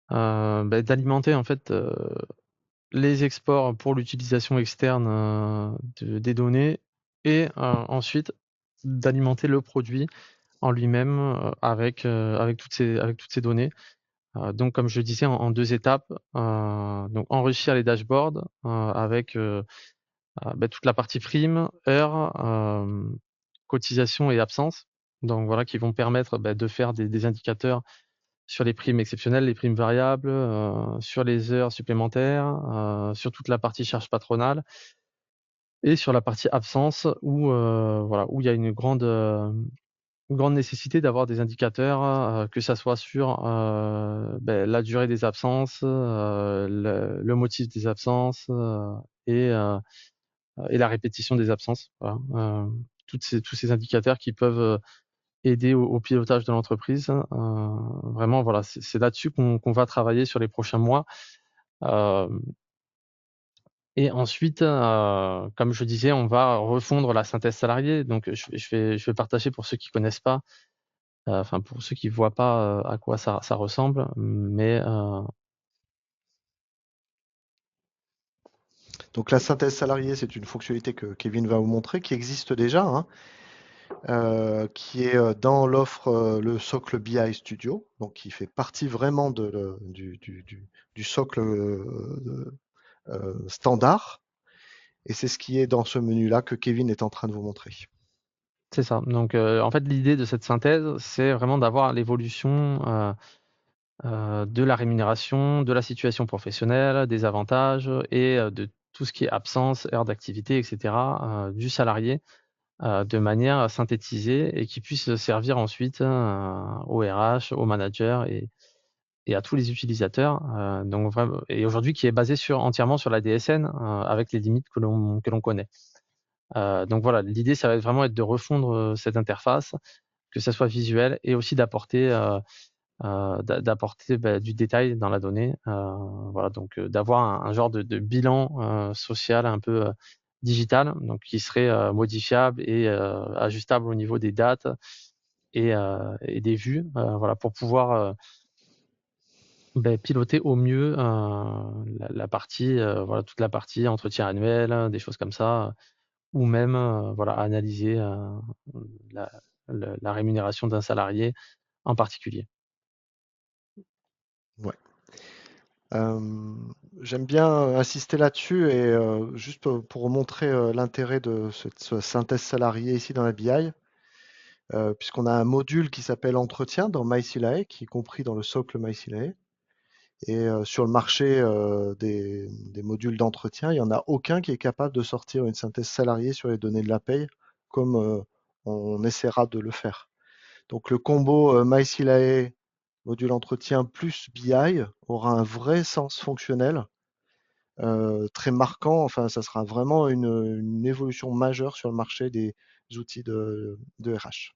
d'alimenter en fait, les exports pour l'utilisation externe, des données et ensuite d'alimenter le produit en lui-même, avec toutes ces données. Donc comme je le disais en 2 étapes, donc enrichir les dashboards, avec, toute la partie prime, heures, cotisation et absence. Donc voilà, qui vont permettre, de faire des indicateurs sur les primes exceptionnelles, les primes variables, sur les heures supplémentaires, sur toute la partie charges patronales et sur la partie absence où, voilà, où il y a une grande nécessité d'avoir des indicateurs, que ça soit sur, la durée des absences, le motif des absences, et heu et la répétition des absences. Voilà, tous ces indicateurs qui peuvent, aider au pilotage de l'entreprise. Vraiment, voilà, c'est là-dessus qu'on va travailler sur les prochains mois. Hem Et ensuite, comme je disais, on va refondre la synthèse salariée. Donc, je vais partager pour ceux qui connaissent pas, enfin pour ceux qui voient pas, à quoi ça ressemble. Mais, Donc la synthèse salariée, c'est une fonctionnalité que Kevin va vous montrer, qui existe déjà, hein, qui est dans l'offre, le socle BI Studio, donc qui fait partie vraiment du socle standard. Et c'est ce qui est dans ce menu-là que Kevin est en train de vous montrer. c'est ça. Donc, en fait, l'idée de cette synthèse, c'est vraiment d'avoir l'évolution, de la rémunération, de la situation professionnelle, des avantages et de tout ce qui est absence, heures d'activité et cetera, du salarié, de manière synthétisée et qui puisse servir ensuite, aux RH, aux managers et à tous les utilisateurs. Donc vraiment, et aujourd'hui qui est basé entièrement sur la DSN, avec les limites que l'on connaît. Donc voilà, l'idée ça va vraiment être de refondre, cette interface, que ça soit visuel et aussi d'apporter, du détail dans la donnée. Voilà, donc d'avoir un genre de bilan, social un peu, digital, donc qui serait, modifiable et ajustable au niveau des dates et des vues, voilà, pour pouvoir, piloter au mieux, la partie, voilà, toute la partie entretien annuel, des choses comme ça, ou même, voilà, analyser, la la rémunération d'un salarié en particulier. Ouais. J'aime bien insister là-dessus et juste pour montrer l'intérêt de cette synthèse salariée ici dans la BI, puisqu'on a un module qui s'appelle entretien dans MySilae, qui est compris dans le socle MySilae. Et sur le marché des modules d'entretien, il n'y en a aucun qui est capable de sortir une synthèse salariée sur les données de la paye comme on essaiera de le faire. Donc le combo MySilae, module entretien plus BI aura un vrai sens fonctionnel, très marquant. Enfin, ça sera vraiment une évolution majeure sur le marché des outils de RH.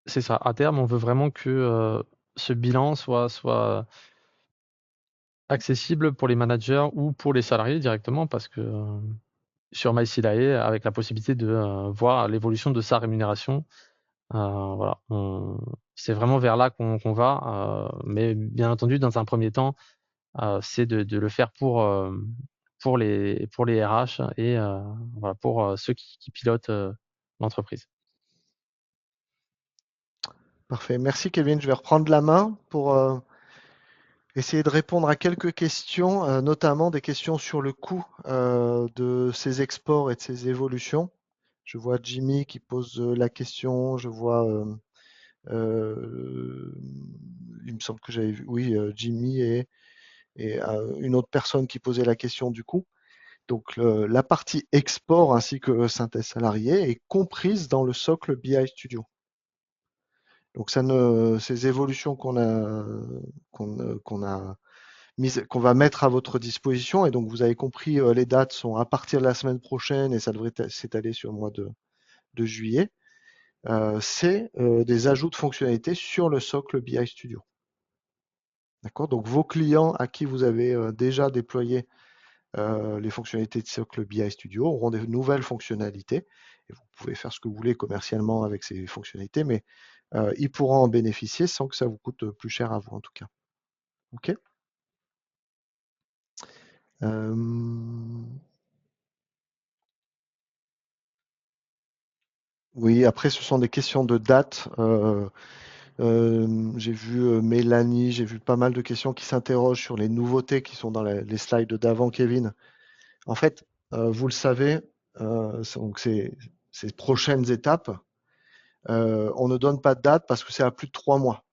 C'est ça. À terme, on veut vraiment que, ce bilan soit accessible pour les managers ou pour les salariés directement parce que, sur MySilae, avec la possibilité de, voir l'évolution de sa rémunération, voilà, c'est vraiment vers là qu'on va, mais bien entendu, dans un premier temps, c'est de le faire pour les RH et voilà, pour, ceux qui pilotent, l'entreprise. Parfait. Merci Kevin. Je vais reprendre la main pour essayer de répondre à quelques questions, notamment des questions sur le coût de ces exports et de ces évolutions. Je vois Jimmy qui pose la question. Je vois, il me semble que j'avais vu, oui, Jimmy et une autre personne qui posait la question du coût. Donc la partie export ainsi que synthèse salariée est comprise dans le socle BI Studio. Donc ces évolutions qu'on a qu'on va mettre à votre disposition. Et donc, vous avez compris, les dates sont à partir de la semaine prochaine et ça devrait s'étaler sur le mois de juillet. C'est des ajouts de fonctionnalités sur le socle BI Studio. D'accord. Donc, vos clients à qui vous avez déjà déployé les fonctionnalités de socle BI Studio auront des nouvelles fonctionnalités. Et vous pouvez faire ce que vous voulez commercialement avec ces fonctionnalités, mais ils pourront en bénéficier sans que ça vous coûte plus cher à vous en tout cas. OK. Euh, Oui, après, ce sont des questions de date. J'ai vu Mélanie, j'ai vu pas mal de questions qui s'interrogent sur les nouveautés qui sont dans les slides d'avant, Kevin. En fait, vous le savez, donc ces prochaines étapes, on ne donne pas de date parce que c'est à plus de 3 mois.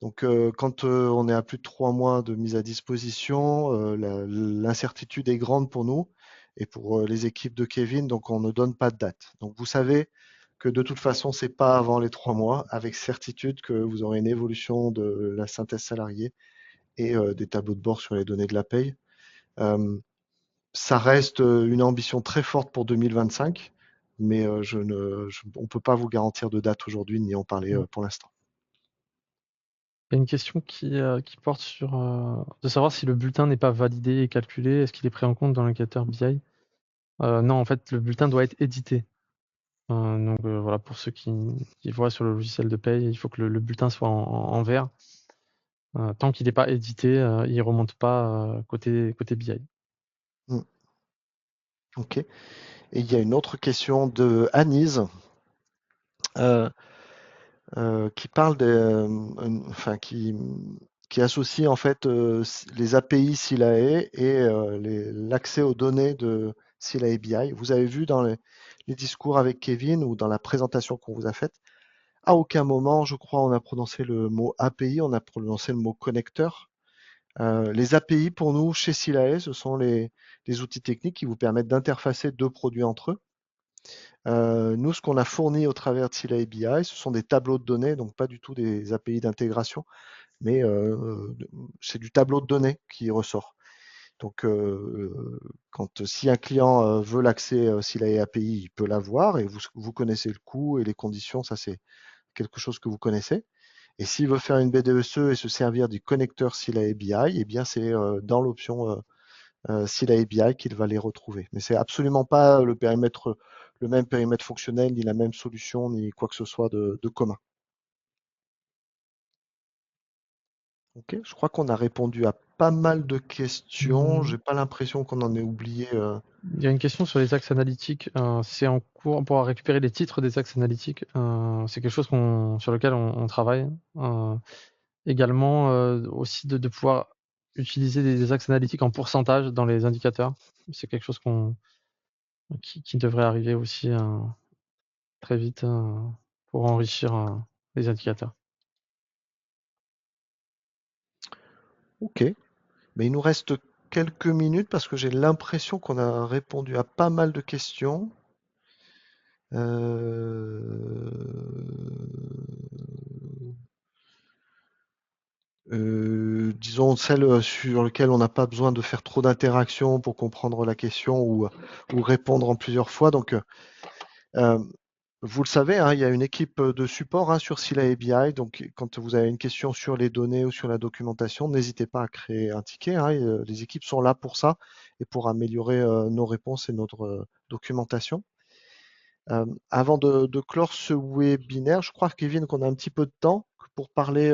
Donc, quand on est à plus de 3 mois de mise à disposition, l'incertitude est grande pour nous et pour les équipes de Kevin, donc on ne donne pas de date. Donc vous savez que de toute façon, c'est pas avant les 3 mois, avec certitude que vous aurez une évolution de la synthèse salariée et des tableaux de bord sur les données de la paye. Euh, Ça reste une ambition très forte pour 2025, mais on ne peut pas vous garantir de date aujourd'hui ni en parler Mm. pour l'instant. Il y a une question qui porte sur de savoir si le bulletin n'est pas validé et calculé, est-ce qu'il est pris en compte dans l'indicateur BI? Non, en fait, le bulletin doit être édité. Donc voilà, pour ceux qui voient sur le logiciel de paye, il faut que le bulletin soit en vert. Tant qu'il n'est pas édité, il ne remonte pas côté BI. Hmm, ok. Et il y a une autre question de Anise euh, qui parle enfin qui associe en fait les API Silae et l'accès aux données de Silae BI. Vous avez vu dans les discours avec Kevin ou dans la présentation qu'on vous a faite, à aucun moment, je crois, on a prononcé le mot API, on a prononcé le mot connecteur. Les API pour nous chez Silae, ce sont les outils techniques qui vous permettent d'interfacer deux produits entre eux. Nous, ce qu'on a fourni au travers de Silae BI, ce sont des tableaux de données, donc pas du tout des API d'intégration, mais c'est du tableau de données qui ressort. Donc, si un client veut l'accès Silae API, il peut l'avoir et vous connaissez le coût et les conditions, ça c'est quelque chose que vous connaissez. Et s'il veut faire une BDECE et se servir du connecteur Silae BI, eh bien c'est dans l'option Silae BI qu'il va les retrouver. Mais c'est absolument pas le même périmètre fonctionnel, ni la même solution, ni quoi que ce soit de commun. Ok, je crois qu'on a répondu à pas mal de questions. Hmm. J'ai pas l'impression qu'on en ait oublié. Il y a une question sur les axes analytiques. C'est en cours, on pourra récupérer les titres des axes analytiques. C'est quelque chose sur lequel on travaille. Également, aussi de pouvoir utiliser des axes analytiques en pourcentage dans les indicateurs. C'est quelque chose qui devrait arriver aussi très vite pour enrichir les indicateurs. Ok, mais il nous reste quelques minutes parce que j'ai l'impression qu'on a répondu à pas mal de questions. Disons celles sur lesquelles on n'a pas besoin de faire trop d'interaction pour comprendre la question ou répondre en plusieurs fois. Donc, euh, vous le savez, hein, il y a une équipe de support hein, sur Scylla API. Donc, quand vous avez une question sur les données ou sur la documentation, n'hésitez pas à créer un ticket. Hein, les équipes sont là pour ça et pour améliorer nos réponses et notre documentation. Avant de clore ce webinaire, je crois, Kevin, qu'on a un petit peu de temps pour parler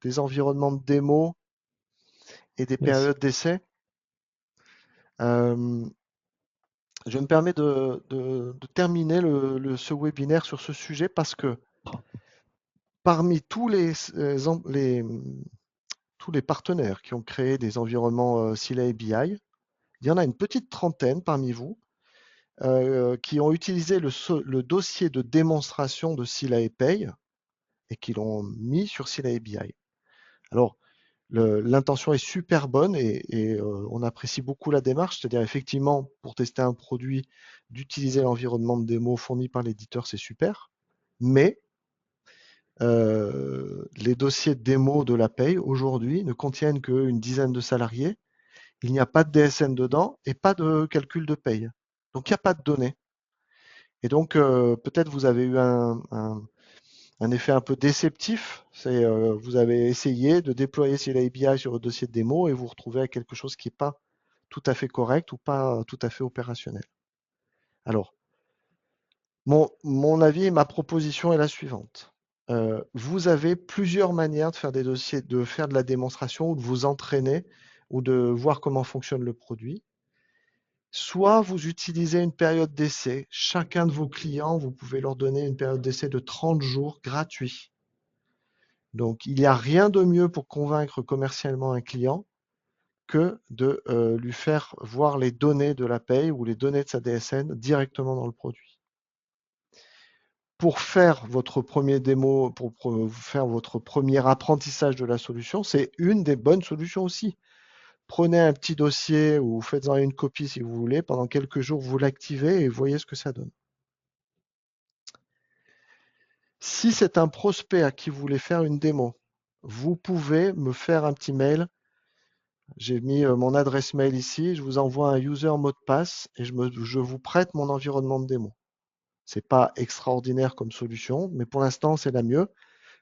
des environnements de démo et des Yes. périodes d'essai. Euh, je me permets de terminer ce webinaire sur ce sujet parce que parmi tous les partenaires qui ont créé des environnements Scylla et BI, il y en a une petite trentaine parmi vous qui ont utilisé le dossier de démonstration de Scylla et Pay et qui l'ont mis sur Scylla et BI. Alors, l'intention est super bonne et on apprécie beaucoup la démarche, c'est-à-dire effectivement pour tester un produit, d'utiliser l'environnement de démo fourni par l'éditeur, c'est super, mais les dossiers de démo de la paye aujourd'hui ne contiennent qu'une dizaine de salariés, il n'y a pas de DSN dedans et pas de calcul de paye. Donc il n'y a pas de données. Et donc peut-être vous avez eu un effet un peu déceptif, c'est vous avez essayé de déployer CLI API sur votre dossier de démo et vous retrouvez avec quelque chose qui n'est pas tout à fait correct ou pas tout à fait opérationnel. Alors, mon avis et ma proposition est la suivante. Vous avez plusieurs manières de faire des dossiers, de faire de la démonstration ou de vous entraîner ou de voir comment fonctionne le produit. Soit vous utilisez une période d'essai. Chacun de vos clients, vous pouvez leur donner une période d'essai de 30 jours gratuit. Donc, il n'y a rien de mieux pour convaincre commercialement un client que de lui faire voir les données de la paye ou les données de sa DSN directement dans le produit. Pour faire votre premier démo, pour faire votre premier apprentissage de la solution, c'est une des bonnes solutions aussi. prenez un petit dossier ou faites-en une copie si vous voulez. Pendant quelques jours, vous l'activez et voyez ce que ça donne. Si c'est un prospect à qui vous voulez faire une démo, vous pouvez me faire un petit mail. J'ai mis mon adresse mail ici. Je vous envoie un user mot de passe et je vous prête mon environnement de démo. C'est pas extraordinaire comme solution, mais pour l'instant, c'est la mieux.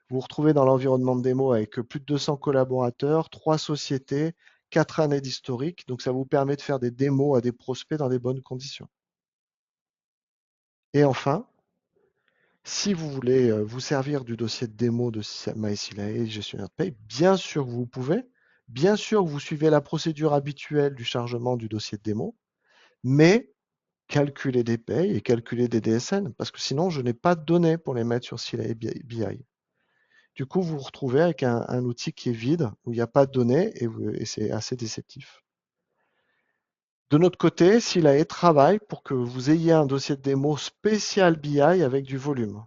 Vous vous retrouvez dans l'environnement de démo avec plus de 200 collaborateurs, 3 sociétés, 4 années d'historique. Donc, ça vous permet de faire des démos à des prospects dans des bonnes conditions. Et enfin, si vous voulez vous servir du dossier de démo de MySQL gestionnaire de paye, bien sûr que vous pouvez. Bien sûr que vous suivez la procédure habituelle du chargement du dossier de démo, mais calculez des payes et calculez des DSN, parce que sinon, je n'ai pas de données pour les mettre sur Sila BI. Du coup, vous vous retrouvez avec un outil qui est vide, où il n'y a pas de données, et c'est assez déceptif. De notre côté, Silae travaille pour que vous ayez un dossier de démo spécial BI avec du volume.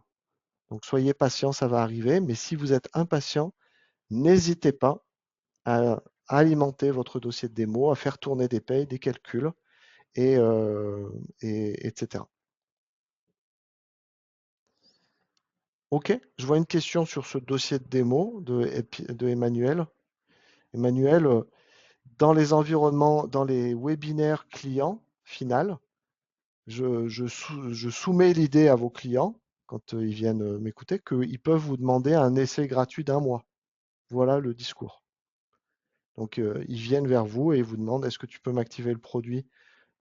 Donc soyez patient, ça va arriver, mais si vous êtes impatient, n'hésitez pas à alimenter votre dossier de démo, à faire tourner des payes, des calculs, et, etc. Ok, je vois une question sur ce dossier de démo de Emmanuel. Emmanuel, dans les environnements, dans les webinaires clients final, je soumets l'idée à vos clients, quand ils viennent m'écouter, qu'ils peuvent vous demander un essai gratuit d'un mois. Voilà le discours. Donc, ils viennent vers vous et ils vous demandent, est-ce que tu peux m'activer le produit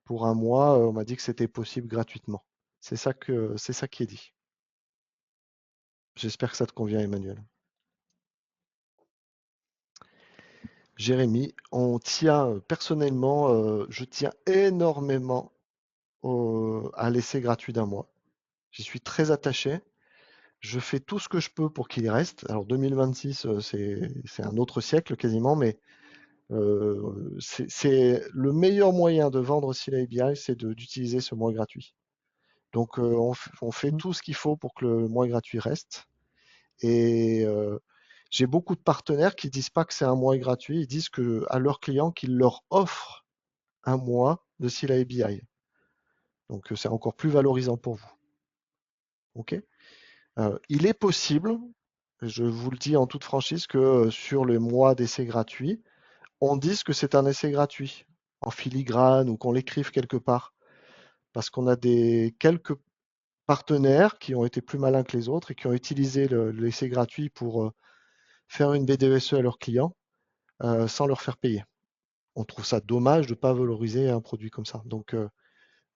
pour un mois? On m'a dit que c'était possible gratuitement. C'est ça qui est dit. J'espère que ça te convient, Emmanuel. Jérémy, on tient personnellement, je tiens énormément à l'essai gratuit d'un mois. J'y suis très attaché. Je fais tout ce que je peux pour qu'il y reste. Alors 2026, c'est un autre siècle quasiment, mais c'est le meilleur moyen de vendre Sila ABI, c'est d'utiliser ce mois gratuit. Donc on fait Mm. tout ce qu'il faut pour que le mois gratuit reste. Et j'ai beaucoup de partenaires qui disent pas que c'est un mois gratuit, ils disent que à leurs clients qu'ils leur offrent un mois de Sila ABI. Donc c'est encore plus valorisant pour vous. Ok? Il est possible, je vous le dis en toute franchise, que sur les mois d'essai gratuit, on dise que c'est un essai gratuit, en filigrane ou qu'on l'écrive quelque part. Parce qu'on a quelques partenaires qui ont été plus malins que les autres et qui ont utilisé l'essai gratuit pour faire une BDSE à leurs clients sans leur faire payer. On trouve ça dommage de ne pas valoriser un produit comme ça. Donc,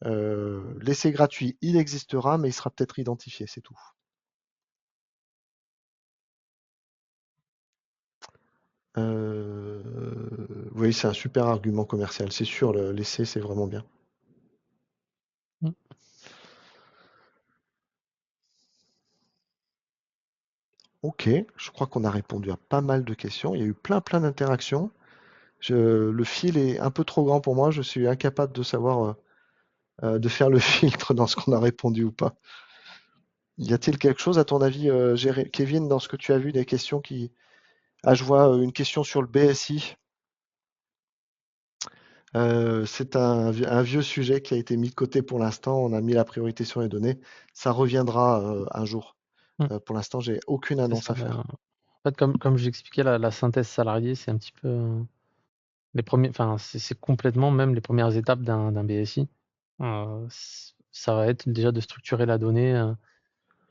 l'essai gratuit, il existera, mais il sera peut-être identifié, c'est tout. Oui, c'est un super argument commercial, c'est sûr, l'essai, c'est vraiment bien. Mm. Ok, je crois qu'on a répondu à pas mal de questions. Il y a eu plein d'interactions. Le fil est un peu trop grand pour moi. Je suis incapable de savoir, de faire le filtre dans ce qu'on a répondu ou pas. Y a-t-il quelque chose, à ton avis, Kevin, dans ce que tu as vu, des questions qui... Ah, je vois une question sur le BSI. C'est un vieux sujet qui a été mis de côté pour l'instant. On a mis la priorité sur les données. Ça reviendra un jour. Mm. Pour l'instant, j'ai aucune C'est annonce ça. à faire. En fait, comme j'expliquais, la synthèse salariée, c'est un petit peu les premiers, enfin, c'est complètement même les premières étapes d'un BSI. Ça va être déjà de structurer la donnée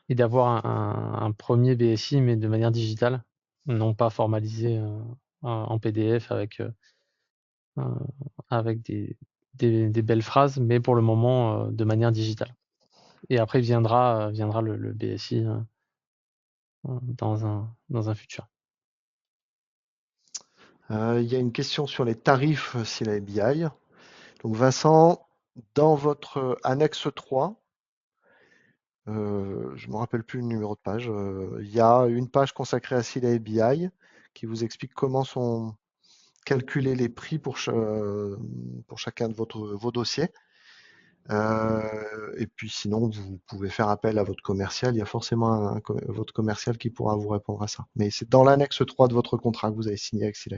et d'avoir un premier BSI, mais de manière digitale, non pas formalisé en PDF euh, avec des belles phrases, mais pour le moment de manière digitale. Et après viendra le BSI dans un futur. Il y a une question sur les tarifs s'il a BI. Donc Vincent, dans votre annexe 3, je ne me rappelle plus le numéro de page, il y a une page consacrée à Sila BI qui vous explique comment sont calculés les prix pour chacun de vos dossiers. Et puis sinon, vous pouvez faire appel à votre commercial. Il y a forcément votre commercial qui pourra vous répondre à ça. Mais c'est dans l'annexe 3 de votre contrat que vous avez signé avec Sila.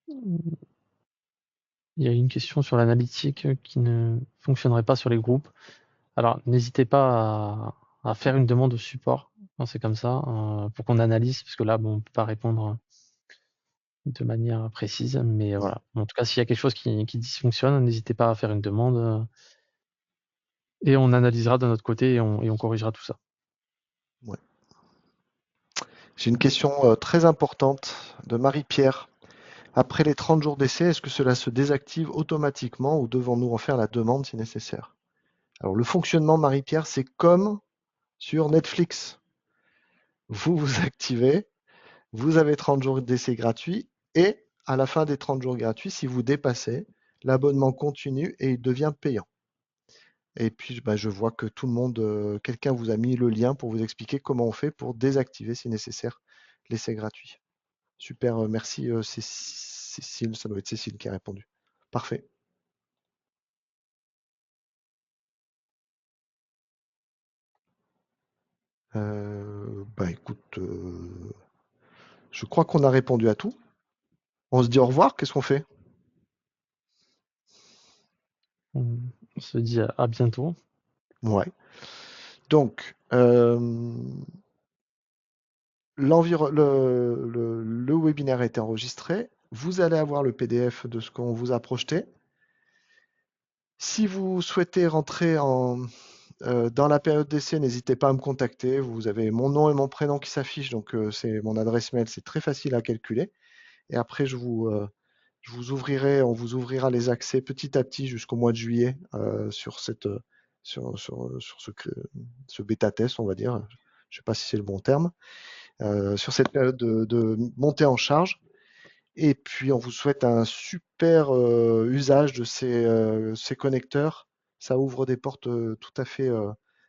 Il y a une question sur l'analytique qui ne fonctionnerait pas sur les groupes. Alors, n'hésitez pas à faire une demande au support quand c'est comme ça, pour qu'on analyse, parce que là, bon, on peut pas répondre de manière précise, mais Mm. voilà. En tout cas, s'il y a quelque chose qui dysfonctionne, n'hésitez pas à faire une demande, et on analysera de notre côté et on corrigera tout ça. Ouais. J'ai une question très importante de Marie-Pierre. Après les 30 jours d'essai, est-ce que cela se désactive automatiquement ou devons-nous en faire la demande si nécessaire? Alors, le fonctionnement, Marie-Pierre, c'est comme sur Netflix. Vous vous activez, vous avez 30 jours d'essai gratuits et à la fin des 30 jours gratuits, si vous dépassez, l'abonnement continue et il devient payant. Et puis, bah, je vois que tout le monde, quelqu'un vous a mis le lien pour vous expliquer comment on fait pour désactiver, si nécessaire, l'essai gratuit. Super, merci Cécile, ça doit être Cécile qui a répondu. Parfait. Bah écoute, je crois qu'on a répondu à tout. On se dit au revoir, qu'est-ce qu'on fait? On se dit à bientôt. Ouais. Donc, le webinaire a été enregistré. Vous allez avoir le PDF de ce qu'on vous a projeté. Si vous souhaitez rentrer dans la période d'essai, n'hésitez pas à me contacter. Vous avez mon nom et mon prénom qui s'affichent, donc c'est mon adresse mail, c'est très facile à calculer. Et après, on vous ouvrira les accès petit à petit jusqu'au mois de juillet sur ce bêta test, on va dire. Je ne sais pas si c'est le bon terme, sur cette période de montée en charge. Et puis, on vous souhaite un super usage de ces connecteurs. Ça ouvre des portes tout à fait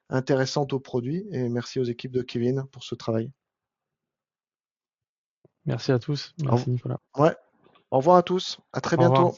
intéressantes au produit. Et merci aux équipes de Kevin pour ce travail. Merci à tous. Au, Merci Nicolas. ouais, au revoir à tous. À très Au revoir. bientôt.